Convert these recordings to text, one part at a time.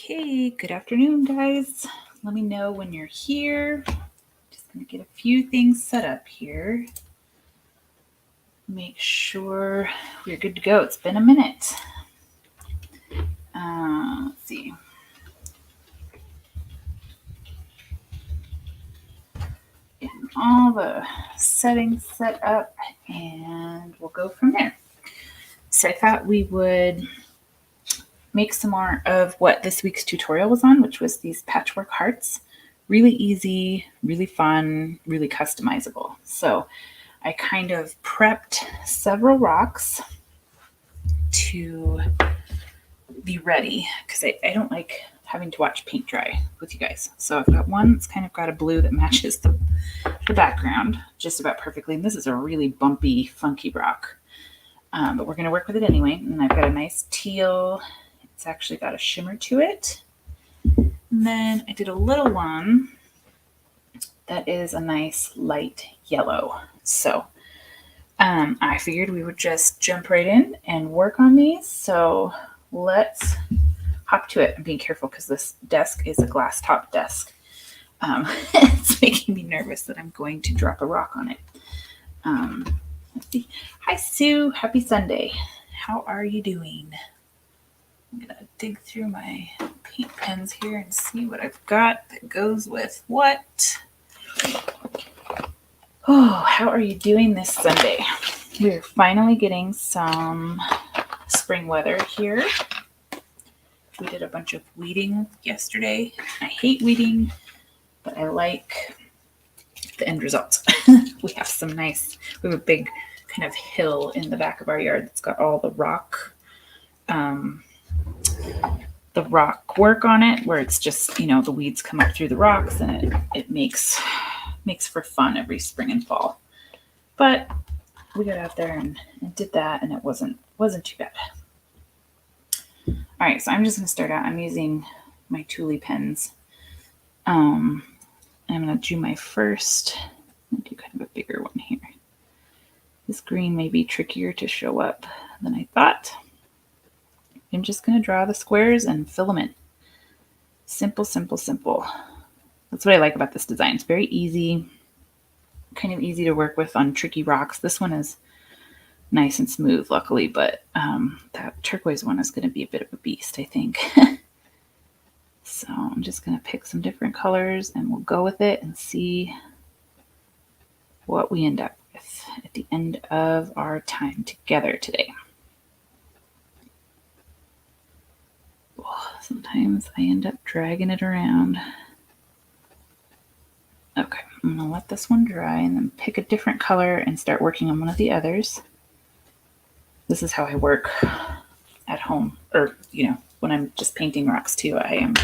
Okay, good afternoon, guys. Let me know when you're here. Just going to get a few things set up here. Make sure we're good to go. It's been a minute. Let's see. Getting all the settings set up, and we'll go from there. So I thought we would make some more of what this week's tutorial was on, which was these Patchwork Hearts. Really easy, really fun, really customizable. So I kind of prepped several rocks to be ready because I don't like having to watch paint dry with you guys. So I've got one that's kind of got a blue that matches the background just about perfectly. And this is a really bumpy, funky rock. But we're going to work with it anyway. And I've got a nice teal. It's actually got a shimmer to it. And then I did a little one that is a nice light yellow. So I figured we would just jump right in and work on these. So let's hop to it. I'm being careful because this desk is a glass top desk. It's making me nervous that I'm going to drop a rock on it. Let's see. Hi, Sue. Happy Sunday. How are you doing? I'm going to dig through my paint pens here and see what I've got that goes with what. Oh, how are you doing this Sunday? We're finally getting some spring weather here. We did a bunch of weeding yesterday. I hate weeding, but I like the end results. We have a big kind of hill in the back of our yard that's got all the rock work on it, where it's just, the weeds come up through the rocks, and it makes for fun every spring and fall. But we got out there and did that, and it wasn't too bad. All right, so I'm just going to start out. I'm using my Thule pens. I'm going to do my first. I'm going to do kind of a bigger one here. This green may be trickier to show up than I thought. I'm just going to draw the squares and fill them in. Simple, simple, simple. That's what I like about this design. It's very easy, kind of easy to work with on tricky rocks. This one is nice and smooth, luckily, but that turquoise one is going to be a bit of a beast, I think. So I'm just going to pick some different colors and we'll go with it and see what we end up with at the end of our time together today. Sometimes I end up dragging it around. Okay, I'm going to let this one dry and then pick a different color and start working on one of the others. This is how I work at home, or, when I'm just painting rocks too. I am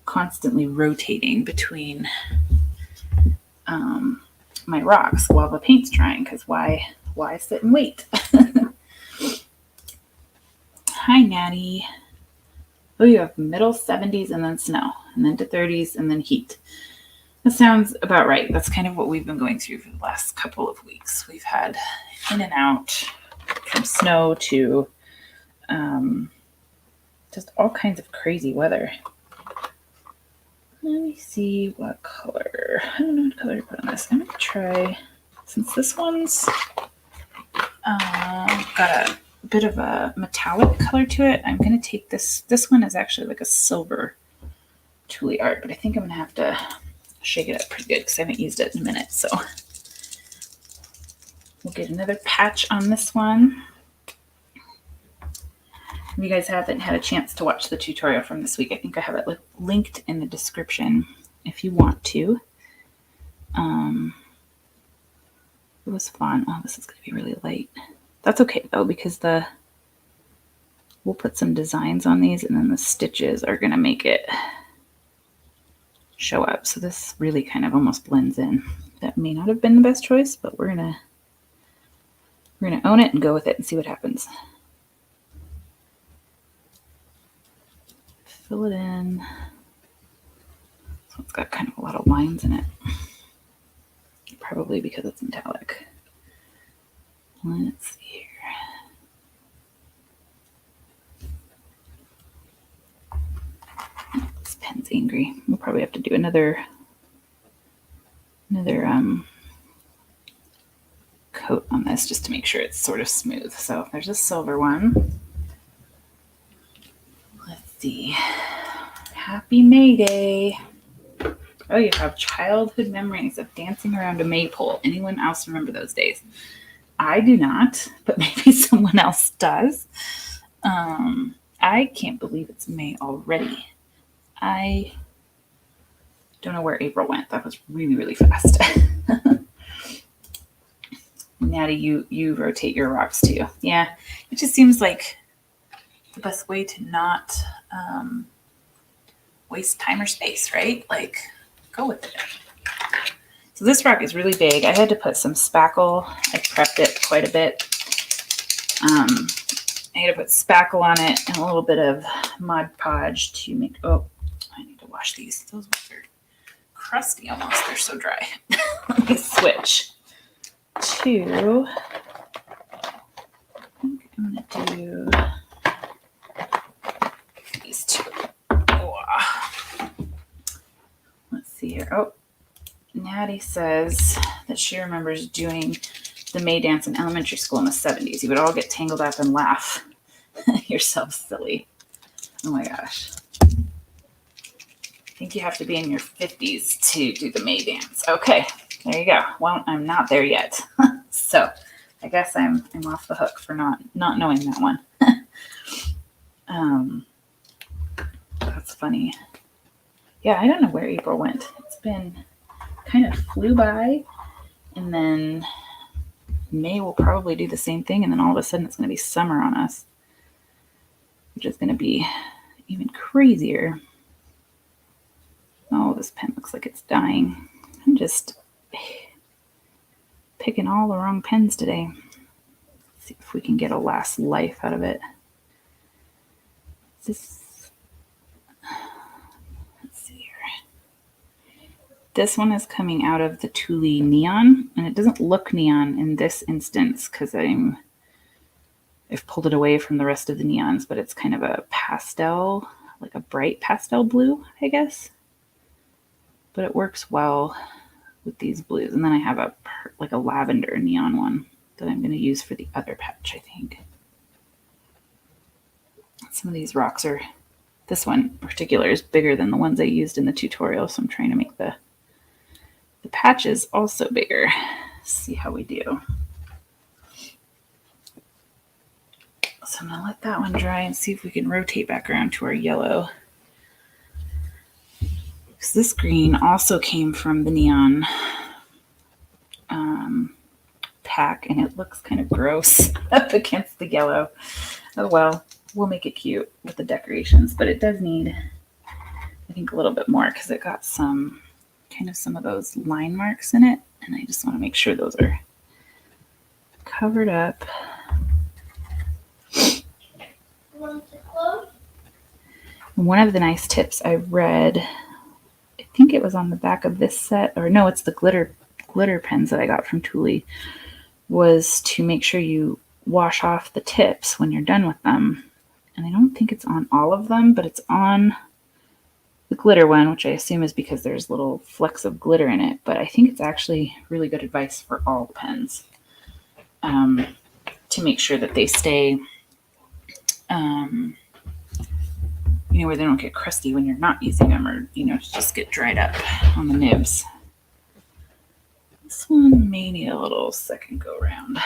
constantly rotating between my rocks while the paint's drying, because why sit and wait? Hi, Natty. Oh, you have middle 70s and then snow, and then to 30s and then heat. That sounds about right. That's kind of what we've been going through for the last couple of weeks. We've had in and out from snow to just all kinds of crazy weather. Let me see what color. I don't know what color to put on this. I'm going to try, since this one's got a bit of a metallic color to it, I'm going to take this. This one is actually like a silver Thule art, but I think I'm going to have to shake it up pretty good because I haven't used it in a minute. So we'll get another patch on this one. If you guys haven't had a chance to watch the tutorial from this week, I think I have it linked in the description if you want to. It was fun. Oh, this is going to be really light. That's okay though, because we'll put some designs on these, and then the stitches are going to make it show up. So this really kind of almost blends in. That may not have been the best choice, but we're gonna own it and go with it and see what happens. Fill it in. So it's got kind of a lot of lines in it. Probably because it's metallic. Let's see here. pen's angry. We'll probably have to do another coat on this just to make sure it's sort of smooth. So there's a silver one. Let's see. Happy May Day. Oh, you have childhood memories of dancing around a maypole. Anyone else remember those days? I do not, but maybe someone else does. I can't believe it's May already. I don't know where April went. That was really, really fast. Natty, you rotate your rocks too. Yeah, it just seems like the best way to not waste time or space, right? Like, go with it. So this rock is really big. I had to put some spackle. I prepped it quite a bit. I had to put spackle on it and a little bit of Mod Podge to make, oh, I need to wash these. Those ones are crusty almost. They're so dry. Let me switch to, I think I'm going to do these two. Oh, let's see here. Oh, Natty says that she remembers doing the May dance in elementary school in the 70s. You would all get tangled up and laugh yourself silly. Oh my gosh. I think you have to be in your 50s to do the May dance. Okay, there you go. Well, I'm not there yet. So I guess I'm off the hook for not knowing that one. That's funny. Yeah, I don't know where April went. It's been kind of flew by, and then May will probably do the same thing, and then all of a sudden it's going to be summer on us, which is going to be even crazier. Oh, this pen looks like it's dying. I'm just picking all the wrong pens today. Let's see if we can get a last life out of it. Let's see here. This one is coming out of the Thule Neon, and it doesn't look neon in this instance because I've pulled it away from the rest of the neons, but it's kind of a pastel, like a bright pastel blue, I guess. But it works well with these blues. And then I have a lavender neon one that I'm going to use for the other patch, I think. Some of these rocks are, this one in particular is bigger than the ones I used in the tutorial, so I'm trying to make the patches also bigger. Let's see how we do. So I'm going to let that one dry and see if we can rotate back around to our yellow. Because this green also came from the neon pack, and it looks kind of gross up against the yellow. Oh well, we'll make it cute with the decorations, but it does need, I think, a little bit more because it got some of those line marks in it, and I just want to make sure those are covered up. One of the nice tips I read, I think it was on the back of this set, or no, it's the glitter pens that I got from Thule, was to make sure you wash off the tips when you're done with them. And I don't think it's on all of them, but it's on the glitter one, which I assume is because there's little flecks of glitter in it. But I think it's actually really good advice for all pens to make sure that they stay, where they don't get crusty when you're not using them, or, just get dried up on the nibs. This one may need a little second go round.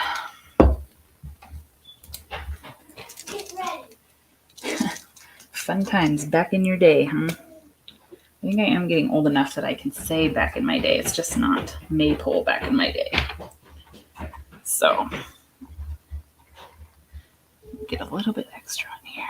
Get ready. Fun times back in your day, huh? I think I am getting old enough that I can say back in my day. It's just not maypole back in my day. So, get a little bit extra on here.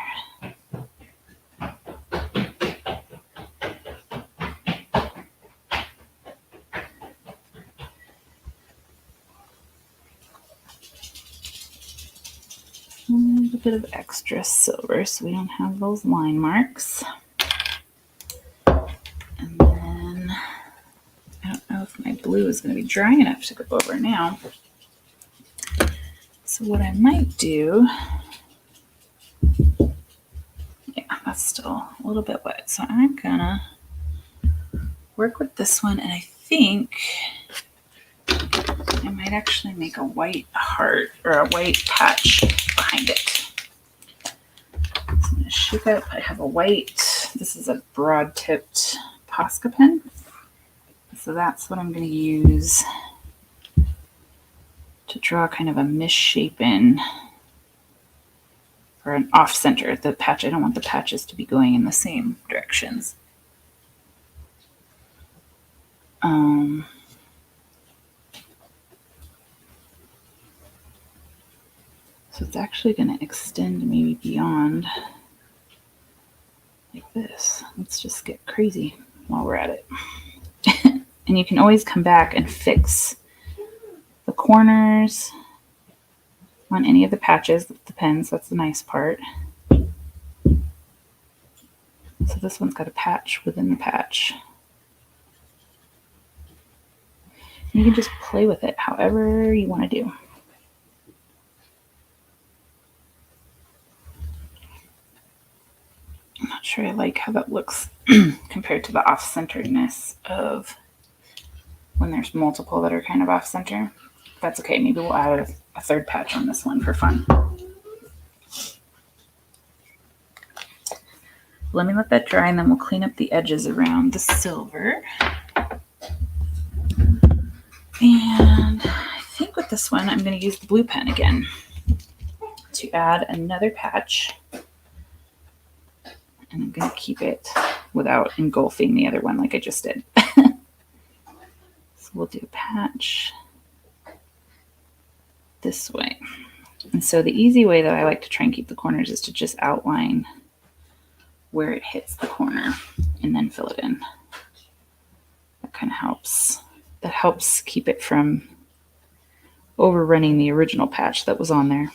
A little bit of extra silver so we don't have those line marks. And then I don't know if my blue is going to be dry enough to go over now. So what I might do, yeah, that's that's still a little bit wet. So I'm gonna work with this one, and I think I might actually make a white heart or a white patch behind it. So I'm gonna shape up. I have a white, this is a broad tipped Posca pen. So that's what I'm gonna use to draw kind of a misshapen or an off center. The patch, I don't want the patches to be going in the same directions. So it's actually going to extend maybe beyond like this. Let's just get crazy while we're at it. And you can always come back and fix the corners on any of the patches with the pens. That's the nice part. So this one's got a patch within the patch. You can just play with it however you want to do. I'm not sure I like how that looks compared to the off-centeredness of when there's multiple that are kind of off-center. That's okay. Maybe we'll add a third patch on this one for fun. Let me let that dry, and then we'll clean up the edges around the silver. And I think with this one, I'm going to use the blue pen again to add another patch. And I'm going to keep it without engulfing the other one like I just did. So we'll do a patch this way. And so the easy way that I like to try and keep the corners is to just outline where it hits the corner and then fill it in. That kind of helps. That helps keep it from overrunning the original patch that was on there.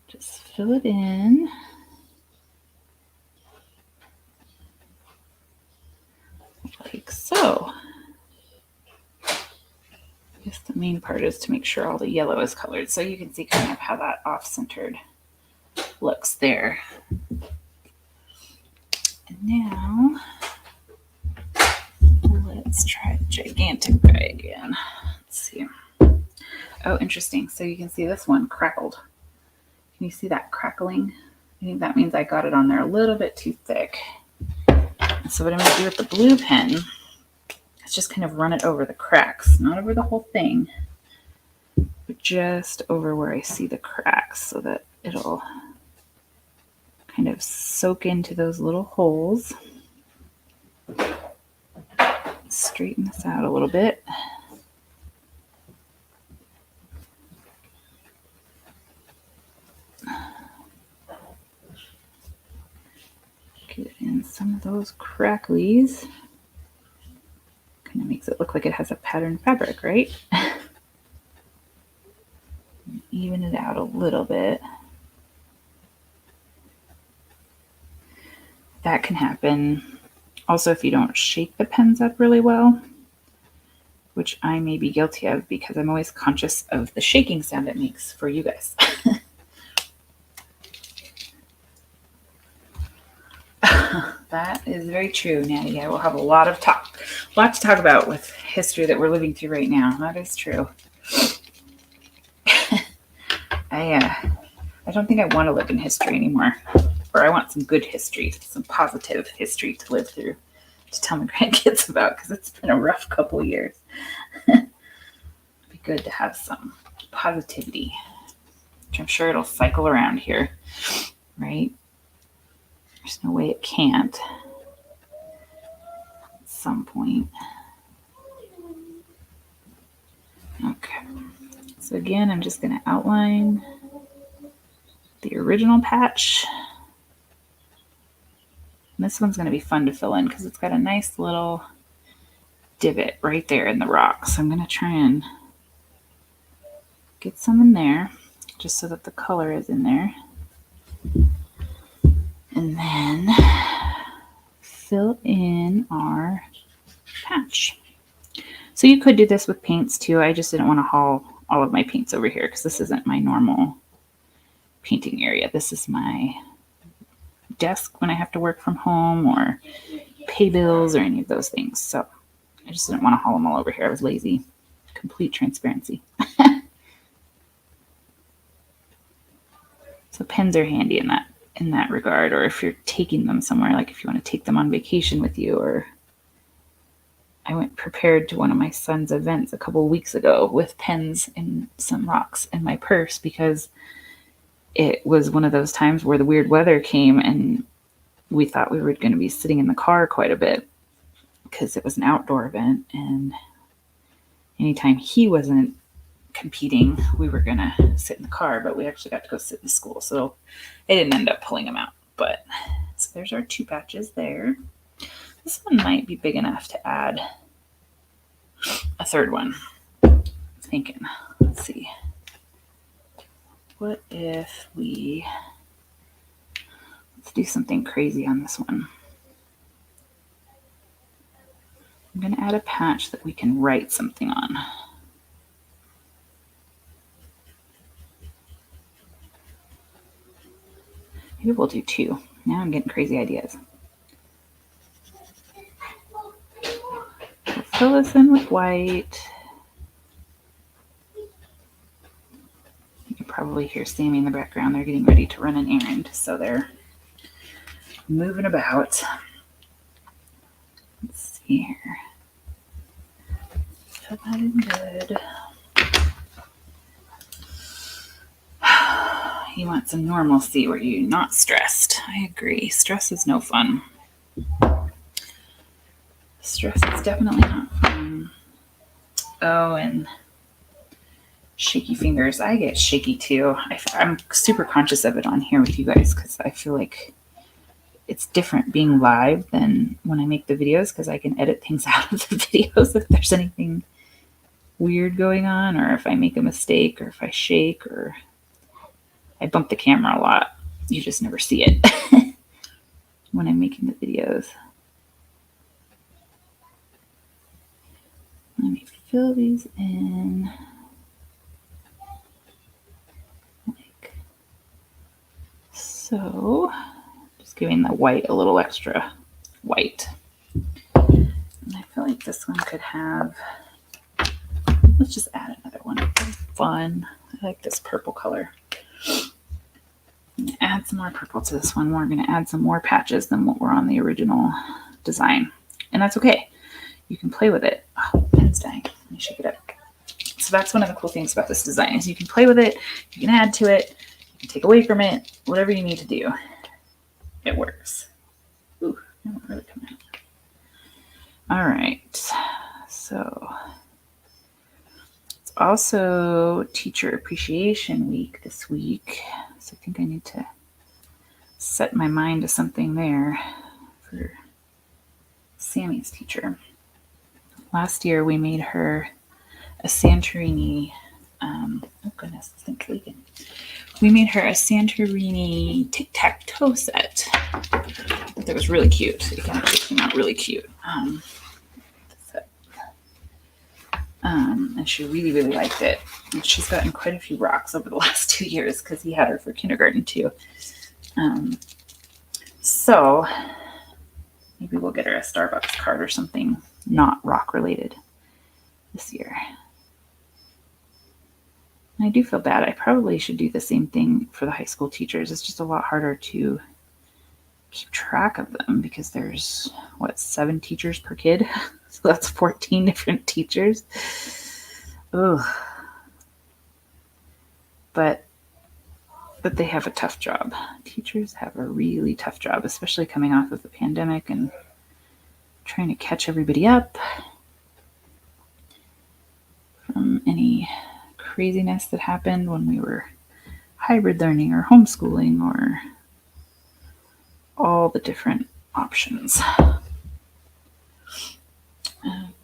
Just fill it in. Like so. I guess the main part is to make sure all the yellow is colored, so you can see kind of how that off-centered looks there. And now let's try the gigantic guy again. Let's see. Oh, interesting. So you can see this one crackled. Can you see that crackling? I think that means I got it on there a little bit too thick. So what I'm going to do with the blue pen is just kind of run it over the cracks, not over the whole thing, but just over where I see the cracks so that it'll kind of soak into those little holes. Straighten this out a little bit. Get in some of those cracklies. Kind of makes it look like it has a patterned fabric, right? Even it out a little bit. That can happen also if you don't shake the pens up really well, which I may be guilty of because I'm always conscious of the shaking sound it makes for you guys. That is very true, Natty. I will have a lot to talk about with history that we're living through right now. That is true. I don't think I want to live in history anymore. Or I want some good history, some positive history to live through, to tell my grandkids about, because it's been a rough couple of years. It'd be good to have some positivity, which I'm sure it'll cycle around here, right? There's no way it can't at some point. Okay. So again, I'm just going to outline the original patch. And this one's going to be fun to fill in because it's got a nice little divot right there in the rock. So I'm going to try and get some in there just so that the color is in there. And then fill in our patch. So you could do this with paints too. I just didn't want to haul all of my paints over here because this isn't my normal painting area. This is my desk when I have to work from home or pay bills or any of those things. So I just didn't want to haul them all over here. I was lazy. Complete transparency. So pens are handy in that regard, or if you're taking them somewhere, like if you want to take them on vacation with you. Or I went prepared to one of my son's events a couple of weeks ago with pens and some rocks in my purse, because it was one of those times where the weird weather came and we thought we were going to be sitting in the car quite a bit because it was an outdoor event, and anytime he wasn't competing, we were going to sit in the car, but we actually got to go sit in the school. So I didn't end up pulling them out. But so there's our 2 patches there. This one might be big enough to add a 3rd one. I'm thinking, let's see. What if let's do something crazy on this one. I'm going to add a patch that we can write something on. Maybe we'll do 2. Now I'm getting crazy ideas. We'll fill this in with white. You can probably hear Sammy in the background. They're getting ready to run an errand, so they're moving about. Let's see here. Fill that in good. You want some normalcy where you're not stressed. I agree. Stress is no fun. Stress is definitely not fun. Oh, and shaky fingers. I get shaky too. I'm super conscious of it on here with you guys because I feel like it's different being live than when I make the videos, because I can edit things out of the videos if there's anything weird going on, or if I make a mistake, or if I shake, or I bump the camera a lot. You just never see it when I'm making the videos. Let me fill these in like so. Just giving the white a little extra white. And I feel like this one could have, let's just add another one. It's fun. I like this purple color. I'm going to add some more purple to this one. We're going to add some more patches than what were on the original design. And that's okay. You can play with it. Oh, pen's dying. Let me shake it up. So that's one of the cool things about this design is you can play with it. You can add to it. You can take away from it. Whatever you need to do, it works. Ooh, that won't really come out. All right. So it's also Teacher Appreciation Week this week. So I think I need to set my mind to something there for Sammy's teacher. Last year we made her a Santorini, oh goodness, this thing's leaking. We made her a Santorini tic-tac-toe set. I thought that was really cute. It actually came out really cute. And she really, really liked it. And she's gotten quite a few rocks over the last 2 years because he had her for kindergarten too. So maybe we'll get her a Starbucks card or something not rock related this year. And I do feel bad. I probably should do the same thing for the high school teachers. It's just a lot harder to keep track of them because there's, 7 teachers per kid? So that's 14 different teachers. Ugh. But they have a tough job. Teachers have a really tough job, especially coming off of the pandemic and trying to catch everybody up from any craziness that happened when we were hybrid learning or homeschooling or all the different options.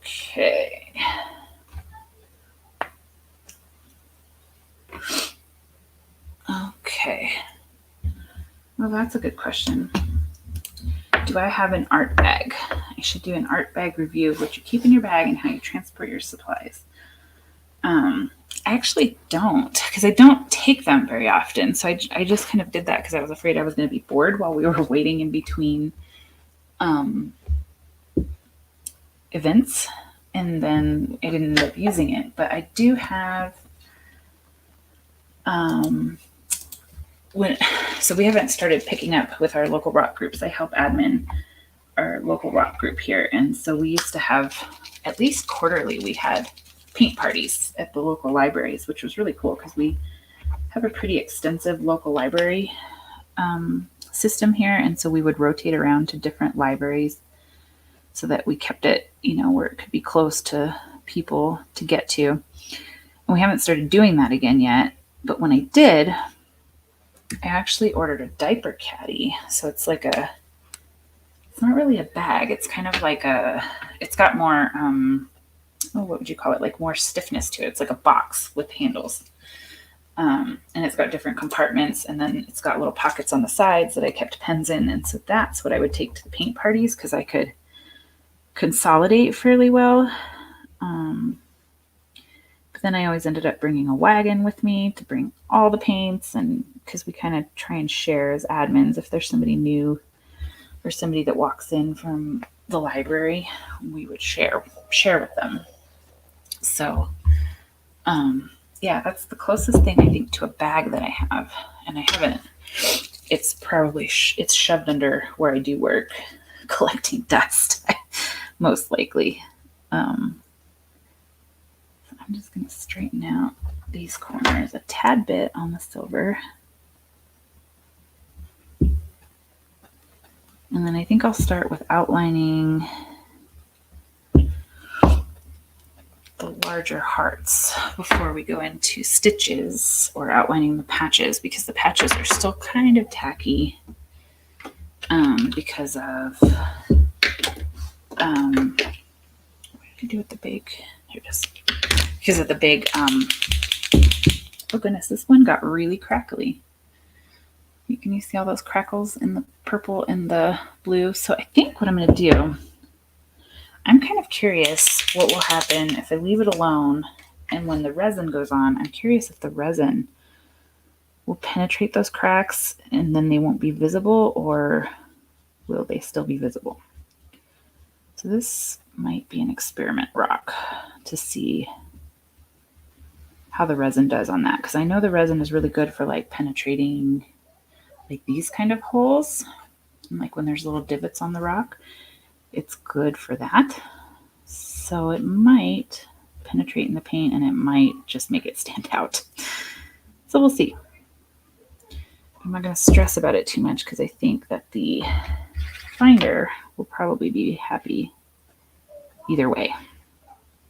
Okay. Okay. Well, that's a good question. Do I have an art bag? I should do an art bag review of what you keep in your bag and how you transport your supplies. I actually don't, because I don't take them very often. So I just kind of did that because I was afraid I was going to be bored while we were waiting in between events. And then I didn't end up using it. But I do have, so we haven't started picking up with our local rock groups. I help admin our local rock group here. And so we used to have, at least quarterly, we had paint parties at the local libraries, which was really cool because we have a pretty extensive local library system here. And so we would rotate around to different libraries so that we kept it, where it could be close to people to get to. And we haven't started doing that again yet. But when I did, I actually ordered a diaper caddy. So it's like it's not really a bag. It's kind of like it's got more, what would you call it? Like more stiffness to it. It's like a box with handles. And it's got different compartments, and then it's got little pockets on the sides that I kept pens in. And so that's what I would take to the paint parties because I could consolidate fairly well. But then I always ended up bringing a wagon with me to bring all the paints, and because we kind of try and share as admins if there's somebody new or somebody that walks in from the library, we would share with them. So, yeah, that's the closest thing I think to a bag that I have, and I haven't. It's probably it's shoved under where I do work, collecting dust, most likely. I'm just going to straighten out these corners a tad bit on the silver. And then I think I'll start with outlining the larger hearts before we go into stitches or outlining the patches, because the patches are still kind of tacky because of what did I do with the big, here it is, because of the big oh goodness, this one got really crackly. Can you see all those crackles in the purple and the blue? So I think what I'm going to do, I'm kind of curious what will happen if I leave it alone, and when the resin goes on, I'm curious if the resin will penetrate those cracks and then they won't be visible, or will they still be visible? So this might be an experiment rock to see how the resin does on that, because I know the resin is really good for like penetrating like these kind of holes, and like when there's little divots on the rock, it's good for that. So it might penetrate in the paint and it might just make it stand out. So we'll see. I'm not going to stress about it too much because I think that the finder will probably be happy either way.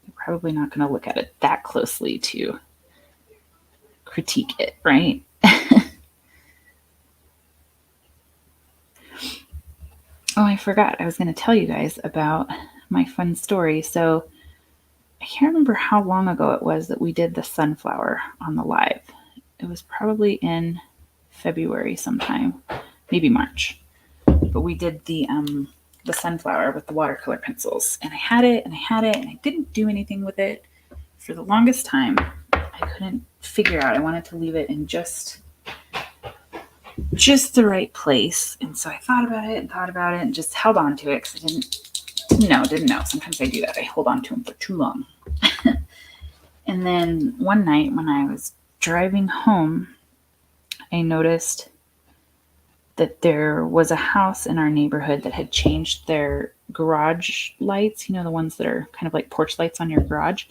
They're probably not going to look at it that closely to critique it, right? Oh, I forgot. I was going to tell you guys about my fun story. So I can't remember how long ago it was that we did the sunflower on the live. It was probably in February sometime, maybe March. But we did the sunflower with the watercolor pencils. And I had it and I didn't do anything with it for the longest time. I couldn't figure out. I wanted to leave it in just the right place. And so I thought about it and just held on to it because I didn't know. Sometimes I do that. I hold on to them for too long. And then one night when I was driving home, I noticed that there was a house in our neighborhood that had changed their garage lights, the ones that are kind of like porch lights on your garage,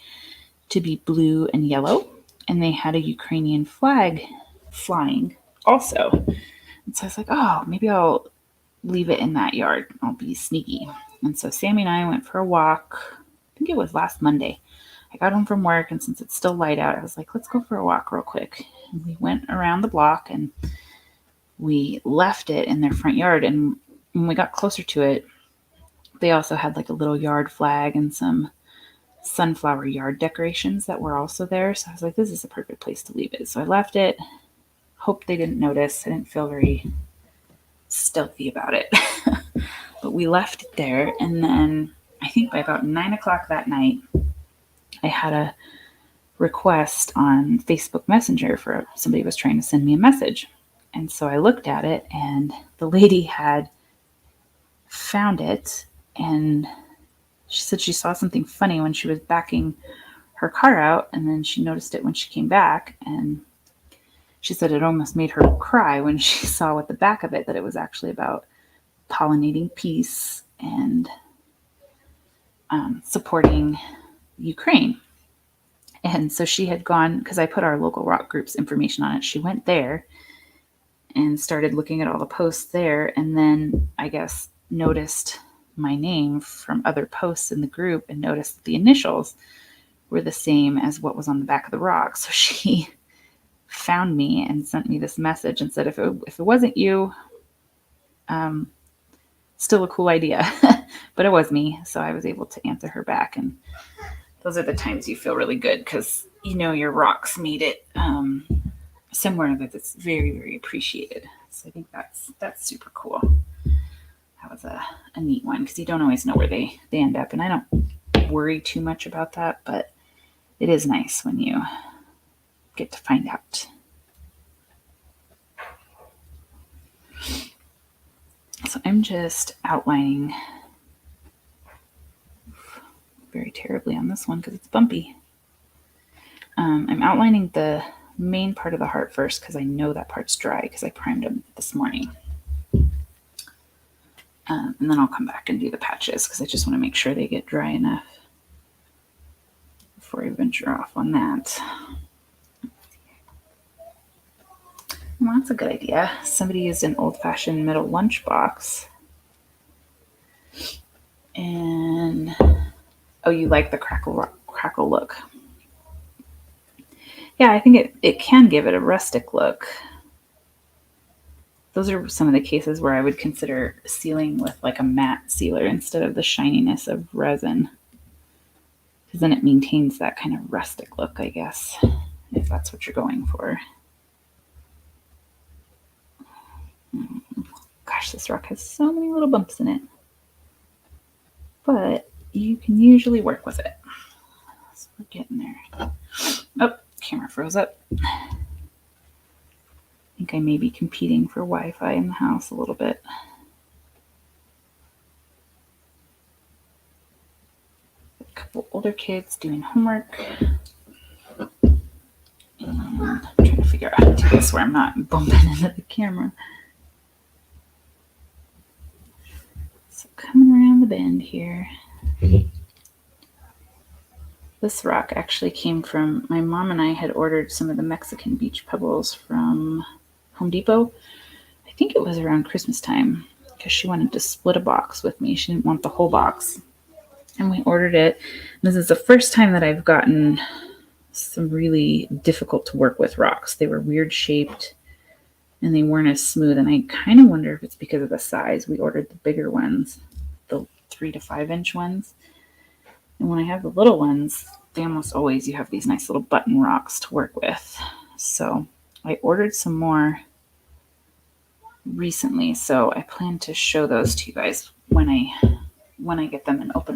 to be blue and yellow. And they had a Ukrainian flag flying also. And so I was like, oh, maybe I'll leave it in that yard. I'll be sneaky. And so Sammy and I went for a walk. I think it was last Monday. I got home from work, and since it's still light out, I was like, let's go for a walk real quick. And we went around the block and we left it in their front yard. And when we got closer to it, they also had like a little yard flag and some sunflower yard decorations that were also there. So I was like, this is a perfect place to leave it. So I left it. Hope they didn't notice. I didn't feel very stealthy about it. But we left it there. And then I think by about 9 o'clock that night, I had a request on Facebook Messenger for somebody was trying to send me a message. And so I looked at it, and the lady had found it, and she said she saw something funny when she was backing her car out, and then she noticed it when she came back, and she said it almost made her cry when she saw at the back of it that it was actually about pollinating peace and supporting Ukraine. And so she had gone, because I put our local rock group's information on it, she went there and started looking at all the posts there, and then I guess noticed my name from other posts in the group and noticed that the initials were the same as what was on the back of the rock. So she found me and sent me this message and said, if it wasn't you, still a cool idea. But it was me, so I was able to answer her back. And those are the times you feel really good, because you know your rocks made it somewhere that it's very, very appreciated. So I think that's super cool. That was a neat one, because you don't always know where they end up, and I don't worry too much about that, but it is nice when you get to find out. So I'm just outlining very terribly on this one because it's bumpy. I'm outlining the main part of the heart first, because I know that part's dry because I primed them this morning. And then I'll come back and do the patches, because I just want to make sure they get dry enough before I venture off on that. Well, that's a good idea. Somebody used an old-fashioned metal lunchbox. And, oh, you like the crackle look. Yeah, I think it can give it a rustic look. Those are some of the cases where I would consider sealing with like a matte sealer instead of the shininess of resin, because then it maintains that kind of rustic look, I guess, if that's what you're going for. Gosh, this rock has so many little bumps in it, but you can usually work with it. So we're getting there. Oh, camera froze up. I think I may be competing for Wi-Fi in the house a little bit. A couple older kids doing homework. And I'm trying to figure out how to do this where I'm not bumping into the camera. So coming around the bend here. This rock actually came from, my mom and I had ordered some of the Mexican beach pebbles from Home Depot. I think it was around Christmas time, because she wanted to split a box with me. She didn't want the whole box. And we ordered it. This is the first time that I've gotten some really difficult to work with rocks. They were weird shaped and they weren't as smooth. And I kind of wonder if it's because of the size. We ordered the bigger ones, the 3 to 5 inch ones. And when I have the little ones, they almost always, you have these nice little button rocks to work with. So I ordered some more recently. So I plan to show those to you guys when I get them and open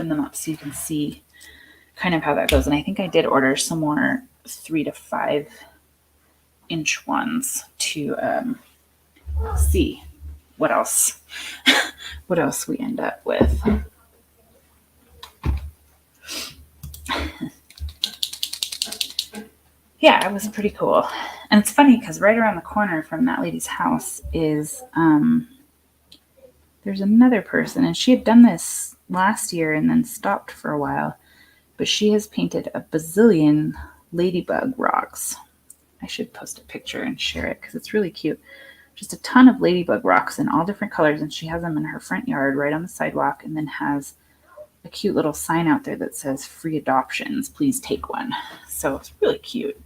them up so you can see kind of how that goes. And I think I did order some more 3 to 5 inch ones to see what else we end up with. Yeah, it was pretty cool. And it's funny because right around the corner from that lady's house is there's another person, and she had done this last year and then stopped for a while, but she has painted a bazillion ladybug rocks. I should post a picture and share it because it's really cute. Just a ton of ladybug rocks in all different colors, and she has them in her front yard right on the sidewalk, and then has a cute little sign out there that says free adoptions, please take one. So it's really cute.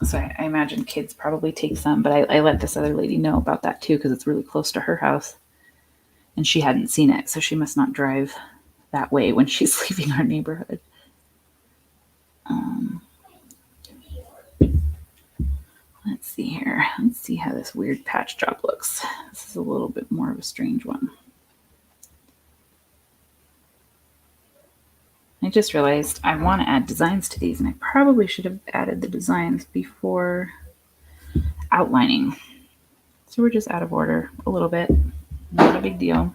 So I imagine kids probably take some, but I let this other lady know about that too, because it's really close to her house and she hadn't seen it. So she must not drive that way when she's leaving our neighborhood. Let's see here. Let's see how this weird patch job looks. This is a little bit more of a strange one. I just realized I want to add designs to these, and I probably should have added the designs before outlining. So we're just out of order a little bit. Not a big deal.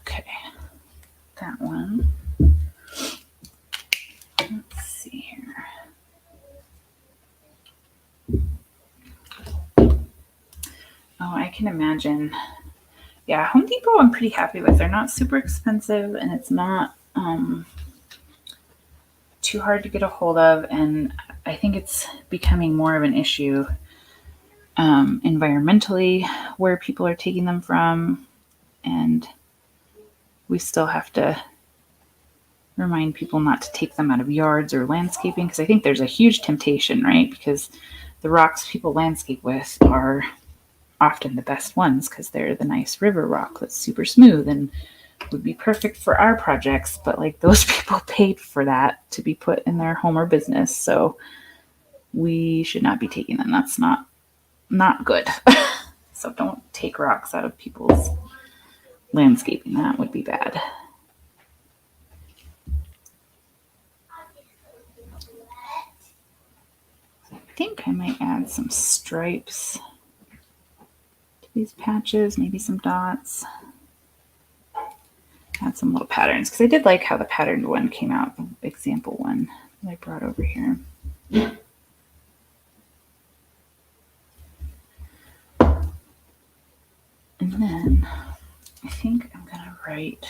Okay, that one. Let's see here. Oh, I can imagine. Yeah, Home Depot I'm pretty happy with. They're not super expensive, and it's not too hard to get a hold of, and I think it's becoming more of an issue environmentally where people are taking them from, and we still have to remind people not to take them out of yards or landscaping, because I think there's a huge temptation, right? Because the rocks people landscape with are often the best ones because they're the nice river rock that's super smooth and would be perfect for our projects, but like those people paid for that to be put in their home or business, so we should not be taking them. That's not good. So don't take rocks out of people's landscaping. That would be bad. I think I might add some stripes to these patches, maybe some dots. Add some little patterns, because I did like how the patterned one came out, the example one that I brought over here. And then I think I'm going to write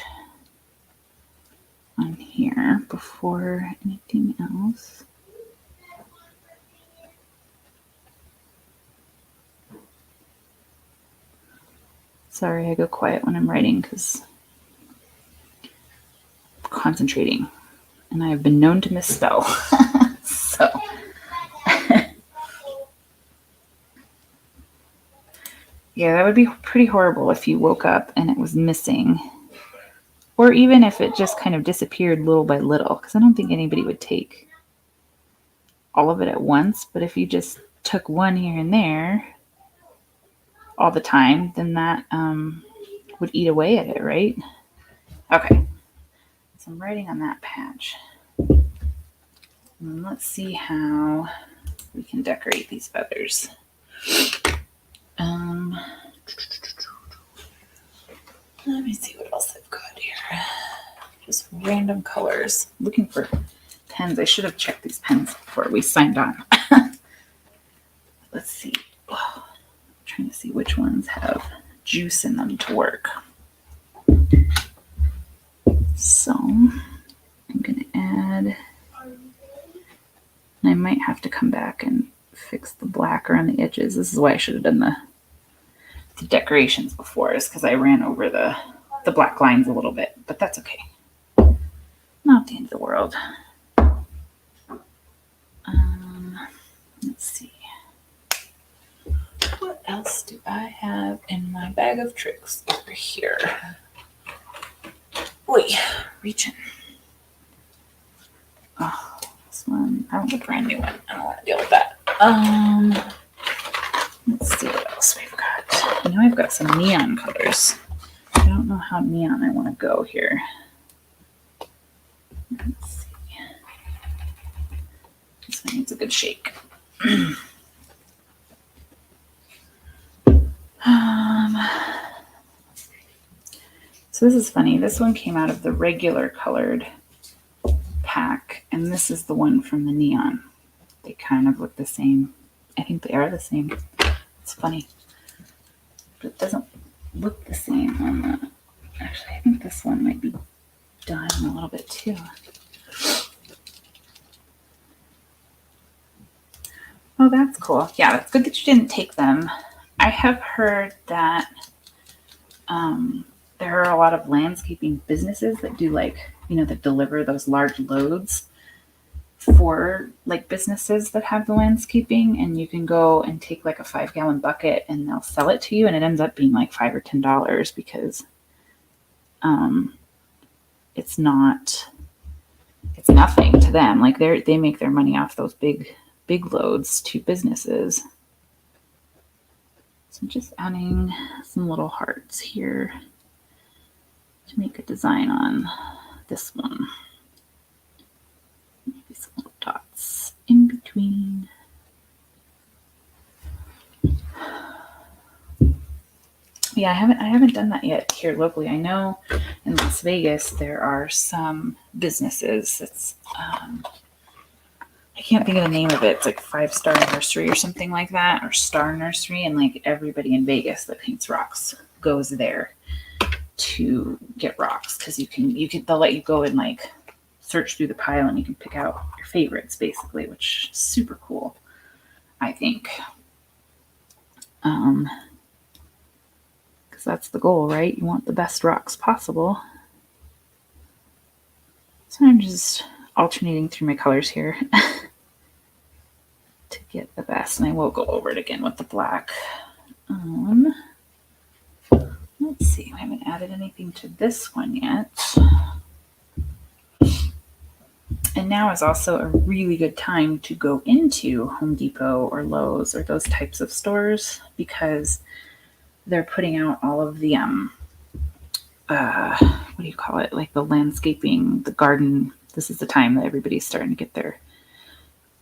on here before anything else. Sorry, I go quiet when I'm writing because I'm concentrating, and I have been known to misspell. So yeah, that would be pretty horrible if you woke up and it was missing, or even if it just kind of disappeared little by little, because I don't think anybody would take all of it at once. But if you just took one here and there all the time, then that would eat away at it, right? Okay, so I'm writing on that patch. And let's see how we can decorate these feathers. Let me see what else I've got here. Just random colors. Looking for pens. I should have checked these pens before we signed on. Let's see. Oh, I'm trying to see which ones have juice in them to work. So I'm going to add, and I might have to come back and fix the black around the edges. This is why I should have done the decorations before, is because I ran over the black lines a little bit, but that's okay. Not the end of the world. Let's see. What else do I have in my bag of tricks over here? Wait, reaching. Oh, this one. I want a brand new one. I don't want to deal with that. Let's see what else we've got. I know I've got some neon colors. I don't know how neon I want to go here. Let's see. This one needs a good shake. So this is funny. This one came out of the regular colored pack, and this is the one from the neon. They kind of look the same. I think they are the same. It's funny. But it doesn't look the same on the... Actually, I think this one might be done a little bit too. Oh, that's cool. Yeah, that's good that you didn't take them. I have heard that there are a lot of landscaping businesses that do that deliver those large loads for like businesses that have the landscaping, and you can go and take like a 5-gallon bucket and they'll sell it to you, and it ends up being like $5 or $10 because it's nothing to them. Like they make their money off those big loads to businesses. So I'm just adding some little hearts here to make a design on this one. Maybe some little dots in between. Yeah, I haven't done that yet here locally. I know in Las Vegas there are some businesses. It's I can't think of the name of it. It's like 5-Star Nursery or something like that, or Star Nursery, and like everybody in Vegas that paints rocks goes there to get rocks because they'll let you go and like search through the pile and you can pick out your favorites basically, which is super cool, I think. Because that's the goal, right? You want the best rocks possible. So I'm just alternating through my colors here to get the best, and I will go over it again with the black. Let's see, I haven't added anything to this one yet. And now is also a really good time to go into Home Depot or Lowe's or those types of stores because they're putting out all of the what do you call it? Like the landscaping, the garden. This is the time that everybody's starting to get their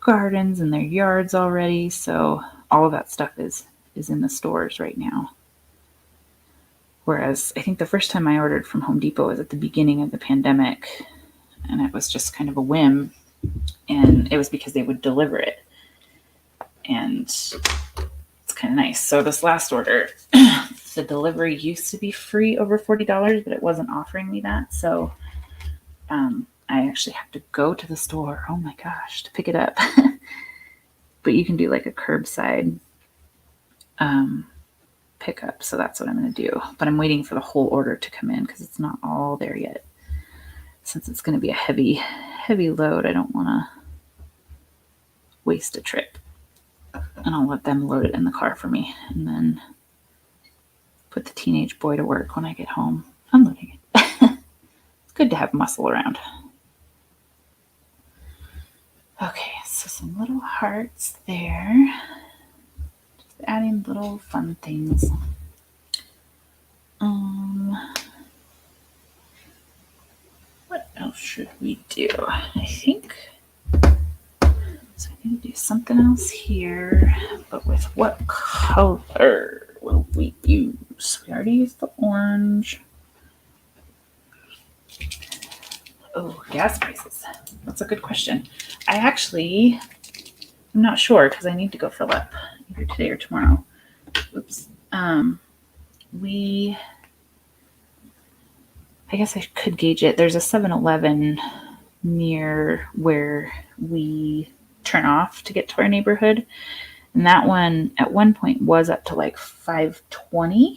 gardens and their yards already. So all of that stuff is in the stores right now. Whereas I think the first time I ordered from Home Depot was at the beginning of the pandemic, and it was just kind of a whim, and it was because they would deliver it. And it's kind of nice. So this last order, the delivery used to be free over $40, but it wasn't offering me that. So I actually have to go to the store, oh my gosh, to pick it up. But you can do like a curbside pickup. So that's what I'm going to do. But I'm waiting for the whole order to come in because it's not all there yet. Since it's going to be a heavy load, I don't want to waste a trip. And I'll let them load it in the car for me and then put the teenage boy to work when I get home unloading it. It's good to have muscle around. Okay, so some little hearts there. Just adding little fun things. What else should we do? I think so. I need to do something else here, but with what color will we use? We already used the orange. Oh, gas prices. That's a good question. I'm not sure because I need to go fill up either today or tomorrow. Oops. I guess I could gauge it. There's a 7-Eleven near where we turn off to get to our neighborhood. And that one at one point was up to like $5.20,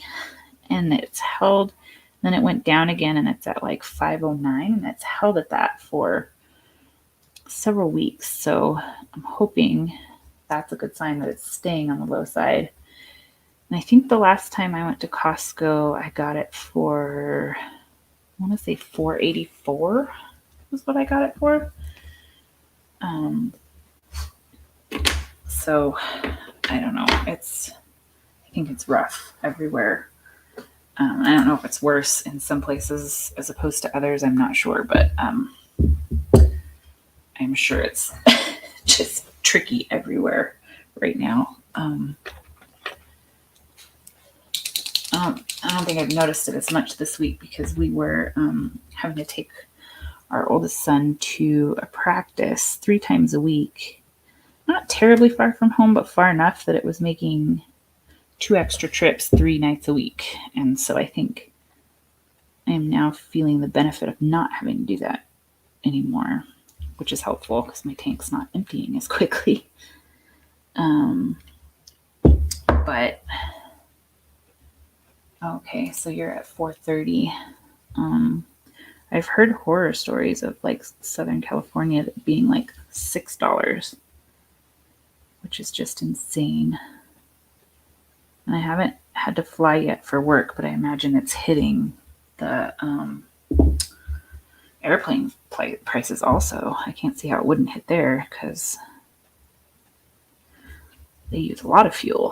and it's held. Then it went down again and it's at like $5.09, and it's held at that for several weeks. So I'm hoping that's a good sign that it's staying on the low side. And I think the last time I went to Costco, I got it for, I want to say $4.84 was what I got it for. So I don't know. I think it's rough everywhere. I don't know if it's worse in some places as opposed to others. I'm not sure, but I'm sure it's just tricky everywhere right now. I don't think I've noticed it as much this week because we were having to take our oldest son to a practice 3 times a week. Not terribly far from home, but far enough that it was making 2 extra trips 3 nights a week. And so I think I am now feeling the benefit of not having to do that anymore, which is helpful because my tank's not emptying as quickly. But okay, so you're at 4:30. I've heard horror stories of like Southern California being like $6, which is just insane. And I haven't had to fly yet for work, but I imagine it's hitting the airplane prices also. I can't see how it wouldn't hit there because they use a lot of fuel.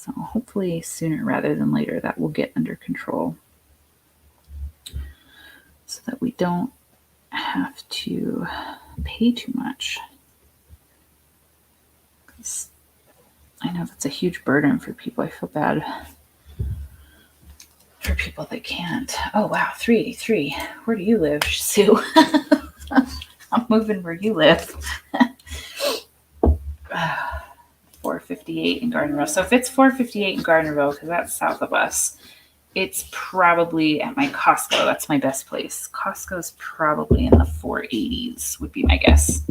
So hopefully sooner rather than later that will get under control so that we don't have to pay too much. I know that's a huge burden for people. I feel bad for people that can't. Oh wow, 383. Where do you live, Sue? I'm moving where you live. 458 in Gardnerville. So if it's 458 in Gardnerville, because that's south of us, it's probably at my Costco. That's my best place. Costco's probably in the 480s, would be my guess.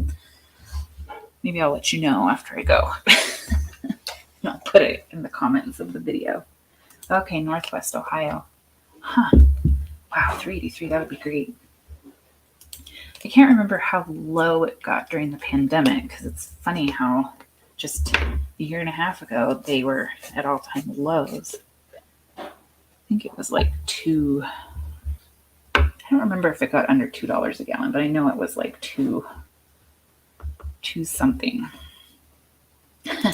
Maybe I'll let you know after I go. I'll put it in the comments of the video. Okay, Northwest Ohio. Huh. Wow, 383. That would be great. I can't remember how low it got during the pandemic, because it's funny how just a year and a half ago they were at all-time lows. I think it was like I don't remember if it got under $2 a gallon, but I know it was like two something. I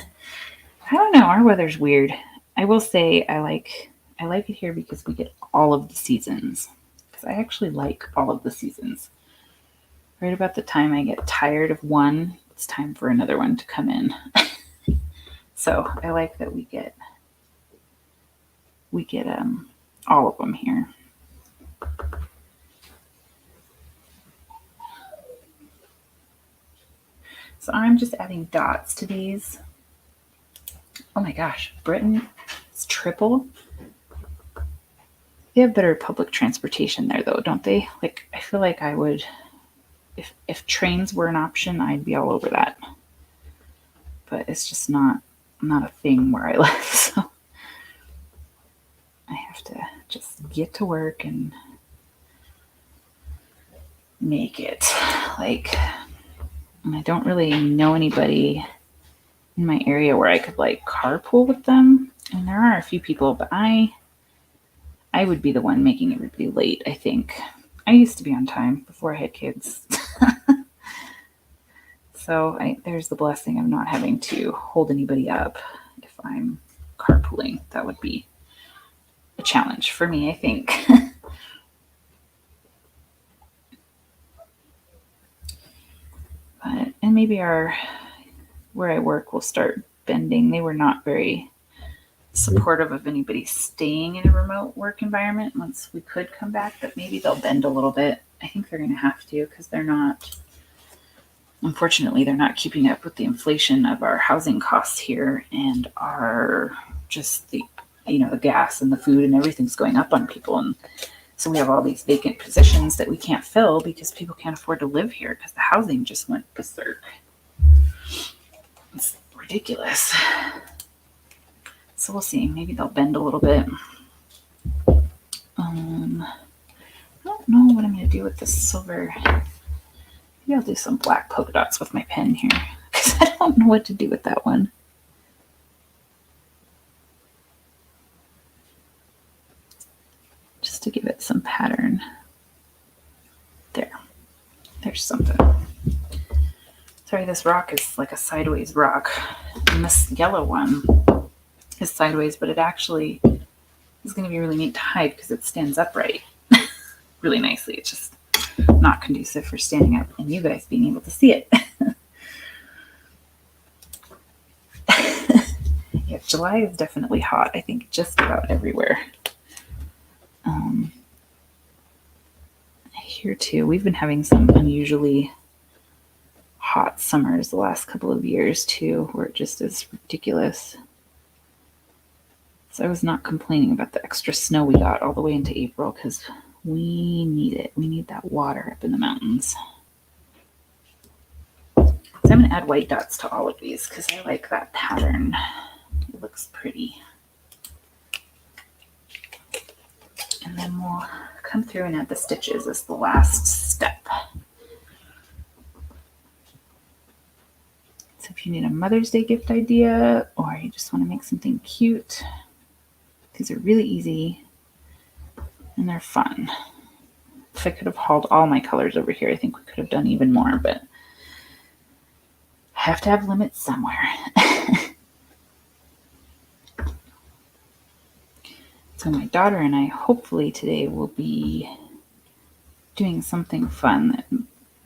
don't know. Our weather's weird. I will say I like it here because we get all of the seasons. Because I actually like all of the seasons. Right about the time I get tired of one, it's time for another one to come in. So I like that we get all of them here. So I'm just adding dots to these. Oh my gosh, Britain is triple. They have better public transportation there though, don't they? Like, I feel like I would, if trains were an option, I'd be all over that. But it's just not a thing where I live, so I have to just get to work and make it. Like, and I don't really know anybody in my area where I could like carpool with them. And there are a few people, but I would be the one making everybody late, I think. I used to be on time before I had kids. So there's the blessing of not having to hold anybody up if I'm carpooling. That would be a challenge for me, I think. And maybe where I work will start bending. They were not very supportive of anybody staying in a remote work environment once we could come back, but maybe they'll bend a little bit. I think they're going to have to because unfortunately, they're not keeping up with the inflation of our housing costs here and our just the gas and the food and everything's going up on people. And so we have all these vacant positions that we can't fill because people can't afford to live here because the housing just went berserk. It's ridiculous. So we'll see. Maybe they'll bend a little bit. I don't know what I'm going to do with this silver. Maybe I'll do some black polka dots with my pen here because I don't know what to do with that one. Just to give it some pattern. There's something. Sorry, this rock is like a sideways rock. And this yellow one is sideways, but it actually is going to be really neat to hide because it stands upright really nicely. It's just not conducive for standing up and you guys being able to see it. Yeah, July is definitely hot, I think, just about everywhere. Here too, we've been having some unusually hot summers the last couple of years too, where it just is ridiculous. So I was not complaining about the extra snow we got all the way into April because we need it. We need that water up in the mountains. So I'm going to add white dots to all of these because I like that pattern. It looks pretty. And then we'll come through and add the stitches as the last step. So if you need a Mother's Day gift idea or you just want to make something cute, these are really easy and they're fun. If I could have hauled all my colors over here, I think we could have done even more, but I have to have limits somewhere. So my daughter and I hopefully today will be doing something fun that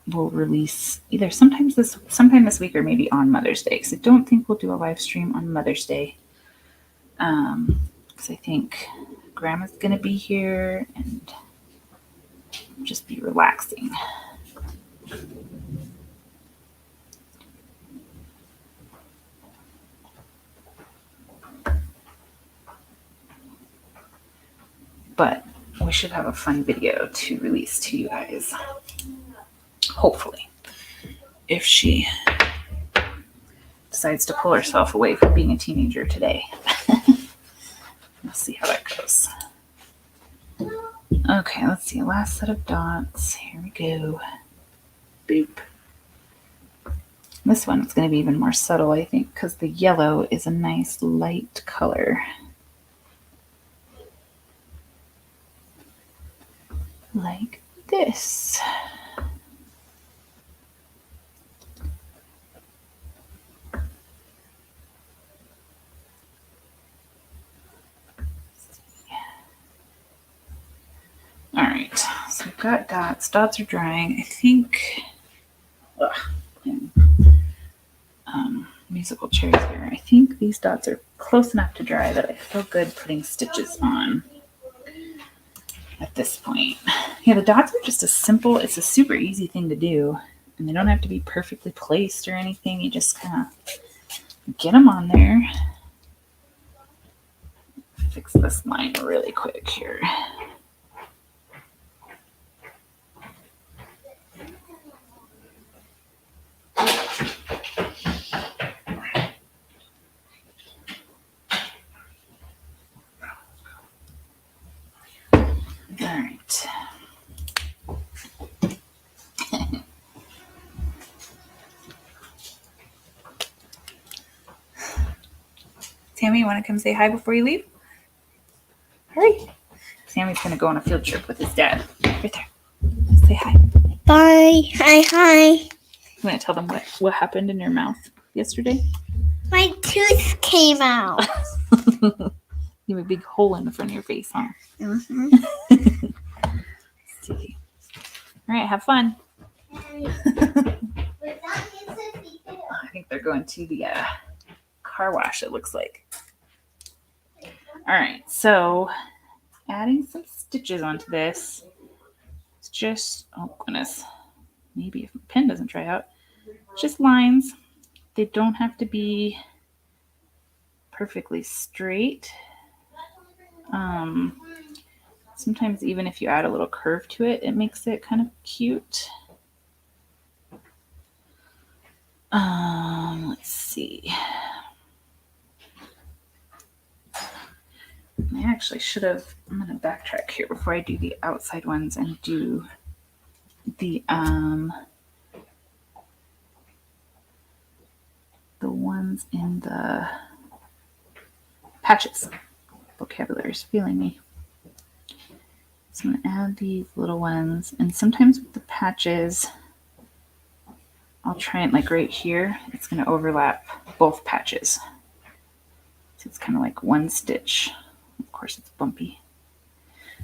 we'll release either sometime this week or maybe on Mother's Day. Because I don't think we'll do a live stream on Mother's Day. Because I think Grandma's gonna be here and just be relaxing. But we should have a fun video to release to you guys. Hopefully. If she decides to pull herself away from being a teenager today. We'll see how that goes. Okay, let's see. Last set of dots. Here we go. Boop. This one is going to be even more subtle, I think, because the yellow is a nice light color. Like this. All right, so we've got dots. Dots are drying. I think, musical chairs here. I think these dots are close enough to dry that I feel good putting stitches on at this point. Yeah, the dots are just it's a super easy thing to do. And they don't have to be perfectly placed or anything. You just kind of get them on there. Fix this line really quick here. All right. Sammy, you want to come say hi before you leave? Hurry. Sammy's going to go on a field trip with his dad. Right there. Say hi. Bye. Hi. You want to tell them what happened in your mouth yesterday? My tooth came out. You have a big hole in the front of your face, huh? Mm-hmm. See. All right, have fun. I think they're going to the car wash, it looks like. All right, so adding some stitches onto this. It's just, oh goodness, maybe if my pen doesn't dry out, just lines. They don't have to be perfectly straight. Sometimes even if you add a little curve to it, it makes it kind of cute. Let's see. I actually should have, I'm going to backtrack here before I do the outside ones and do the ones in the patches. Vocabulary is feeling me. So I'm going to add these little ones, and sometimes with the patches, I'll try it like right here. It's going to overlap both patches. So it's kind of like one stitch. Of course, it's bumpy.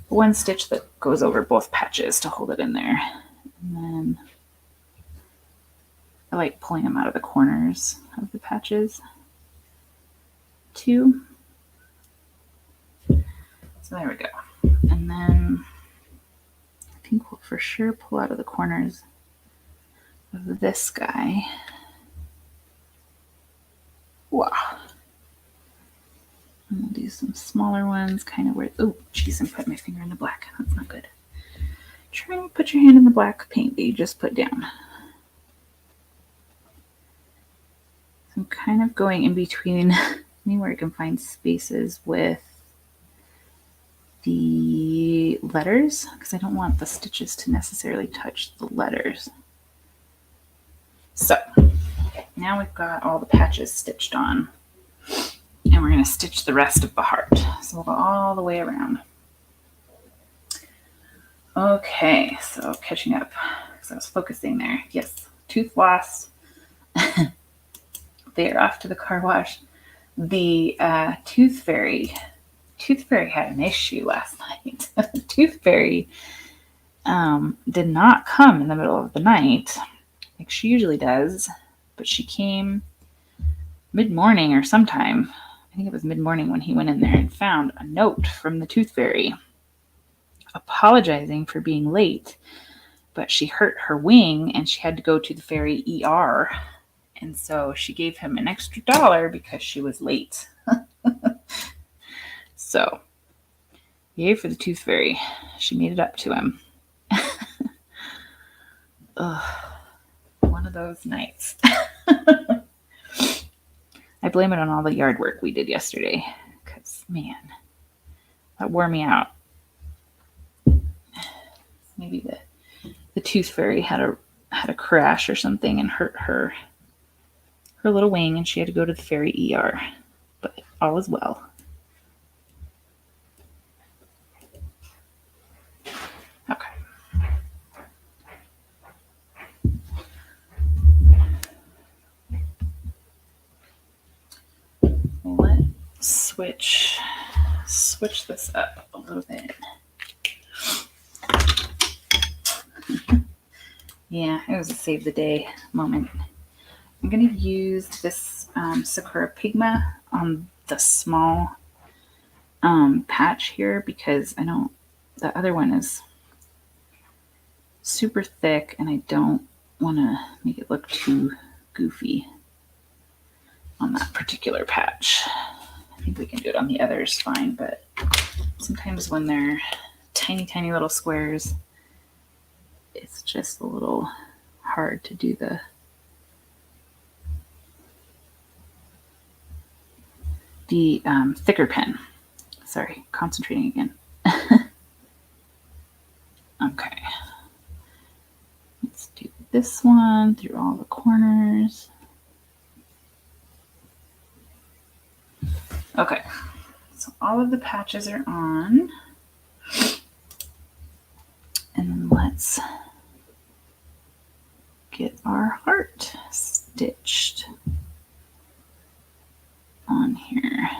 One stitch that goes over both patches to hold it in there. And then I like pulling them out of the corners of the patches too. So there we go. And then I think we'll for sure pull out of the corners of this guy. Wow. And we'll do some smaller ones, kind of where, oh, geez, I put my finger in the black. That's not good. Try and put your hand in the black paint that you just put down. So I'm kind of going in between anywhere I can find spaces with the letters, because I don't want the stitches to necessarily touch the letters. So now we've got all the patches stitched on, and we're going to stitch the rest of the heart. So we'll go all the way around. Okay, so catching up, because I was focusing there. Yes, tooth lost. They are off to the car wash. The Tooth Fairy Tooth Fairy had an issue last night. Tooth Fairy did not come in the middle of the night like she usually does, but she came mid-morning or sometime. I think it was mid-morning when he went in there and found a note from the Tooth Fairy apologizing for being late, but she hurt her wing and she had to go to the fairy ER. And so she gave him an extra $1 because she was late. So, yay for the Tooth Fairy. She made it up to him. Ugh, one of those nights. I blame it on all the yard work we did yesterday. Because, man, that wore me out. Maybe the Tooth Fairy had a crash or something and hurt her little wing, and she had to go to the fairy ER. But all is well. Okay. Let's switch this up a little bit. Yeah, it was a save the day moment. I'm going to use this Sakura Pigma on the small patch here because I don't, the other one is super thick and I don't want to make it look too goofy on that particular patch. I think we can do it on the others fine, but sometimes when they're tiny, tiny little squares, it's just a little hard to do the thicker pen. Sorry, concentrating again. Okay. Let's do this one through all the corners. Okay, so all of the patches are on. And let's get our heart stitched on here.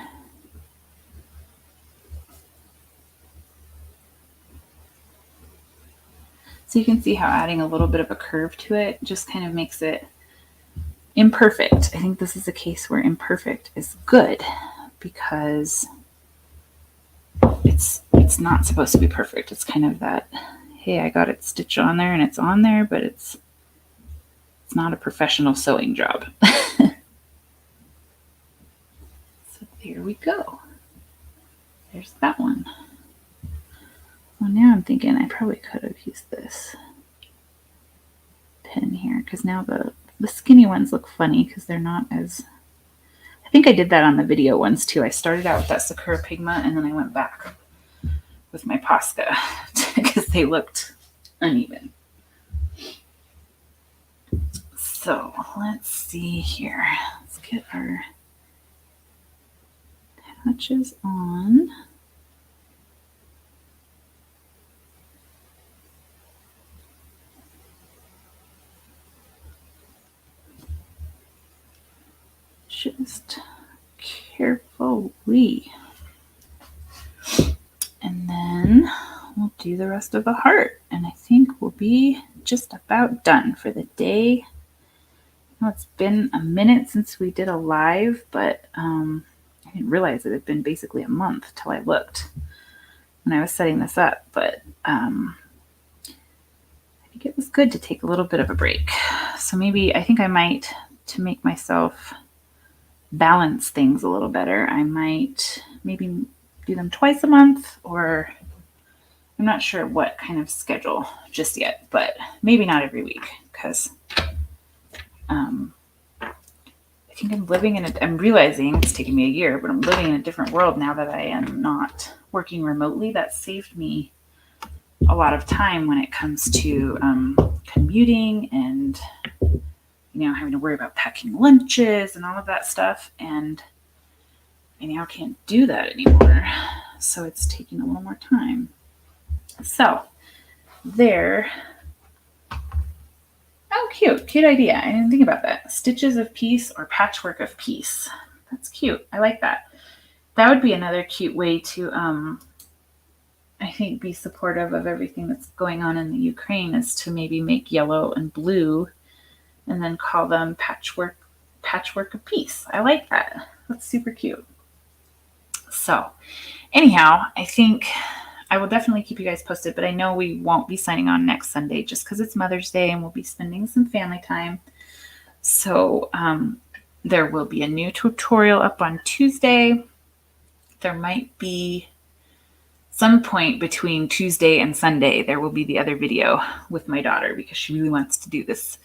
So you can see how adding a little bit of a curve to it just kind of makes it imperfect. I think this is a case where imperfect is good because it's not supposed to be perfect. It's kind of that, hey, I got it stitched on there and it's on there, but it's not a professional sewing job. So there we go. There's that one. Well, now I'm thinking I probably could have used this pin here because now the skinny ones look funny because they're not as... I think I did that on the video ones too. I started out with that Sakura Pigma and then I went back with my Posca because they looked uneven. So let's see here. Let's get our patches on. Just carefully. And then we'll do the rest of the heart. And I think we'll be just about done for the day. I know it's been a minute since we did a live, but I didn't realize it had been basically a month till I looked when I was setting this up. But I think it was good to take a little bit of a break. So maybe I think I might, to make myself balance things a little better, I might maybe do them twice a month, or I'm not sure what kind of schedule just yet, but maybe not every week because I think I'm living in I'm realizing it's taken me a year, but I'm living in a different world now that I am not working remotely. That saved me a lot of time when it comes to commuting and having to worry about packing lunches and all of that stuff. And I now can't do that anymore. So it's taking a little more time. So there. Oh, cute. Cute idea. I didn't think about that. Stitches of Peace or Patchwork of Peace. That's cute. I like that. that would be another cute way to, I think, be supportive of everything that's going on in the Ukraine, is to maybe make yellow and blue and then call them patchwork of peace. I like that. That's super cute. So anyhow, I think I will definitely keep you guys posted, but I know we won't be signing on next Sunday just because it's Mother's Day and we'll be spending some family time. So there will be a new tutorial up on Tuesday. There might be some point between Tuesday and Sunday, there will be the other video with my daughter because she really wants to do this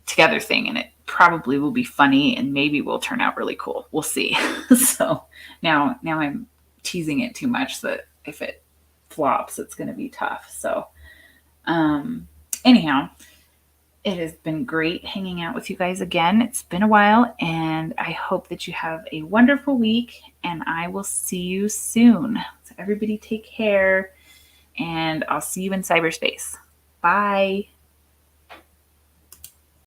together thing, and it probably will be funny and maybe will turn out really cool. We'll see. So now I'm teasing it too much that if it flops, it's going to be tough. So anyhow, it has been great hanging out with you guys again. It's been a while, and I hope that you have a wonderful week, and I will see you soon. So everybody take care, and I'll see you in cyberspace. Bye.